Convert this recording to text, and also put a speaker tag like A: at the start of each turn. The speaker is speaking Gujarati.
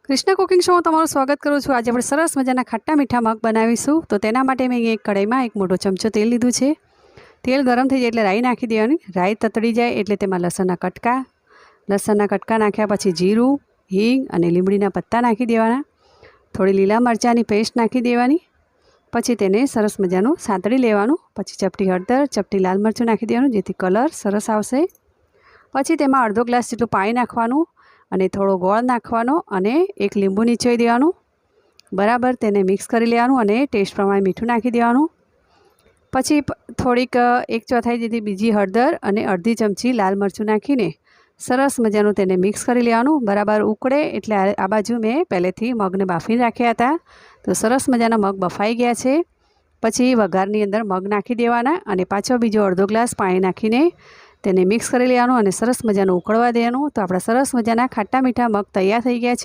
A: કૃષ્ણ કુકિંગ શોમાં તમારું સ્વાગત કરું છું। આજે આપણે સરસ મજાના ખાટા મીઠા મગ બનાવીશું। તો તેના માટે મેં એક કઢાઈમાં એક મોટો ચમચો તેલ લીધું છે। તેલ ગરમ થઈ જાય એટલે રાઈ નાખી દેવાની। રાઈ તતડી જાય એટલે તેમાં લસણના કટકા નાખ્યા પછી જીરું, હિંગ અને લીમડીના પત્તા નાખી દેવાના। થોડી લીલા મરચાંની પેસ્ટ નાખી દેવાની। પછી તેને સરસ મજાનું સાંતળી લેવાનું। પછી ચપટી હળદર, ચપટી લાલ મરચું નાખી દેવાનું જેથી કલર સરસ આવશે। પછી તેમાં અડધો ગ્લાસ જેટલું પાણી નાખવાનું અને થોડો ગોળ નાખવાનો અને એક લીંબુ નીચોવી દેવાનું। બરાબર તેને મિક્સ કરી લેવાનું અને ટેસ્ટ પ્રમાણે મીઠું નાખી દેવાનું। પછી થોડીક 1/4 જેટલી બીજી હળદર અને અડધી ચમચી લાલ મરચું નાખીને સરસ મજાનું તેને મિક્સ કરી લેવાનું। બરાબર ઉકળે એટલે આ બાજુ મેં પહેલેથી મગને બાફીને રાખ્યા હતા। તો સરસ મજાના મગ બફાઈ ગયા છે। પછી વઘારની અંદર મગ નાખી દેવાના અને પાછો બીજો અડધો ગ્લાસ પાણી નાખીને તેને મિક્સ કરી લેવાનું અને સરસ મજાનું ઉકળવા દેવાનું। તો આપણા સરસ મજાના ખાટા મીઠા મગ તૈયાર થઈ ગયા છે।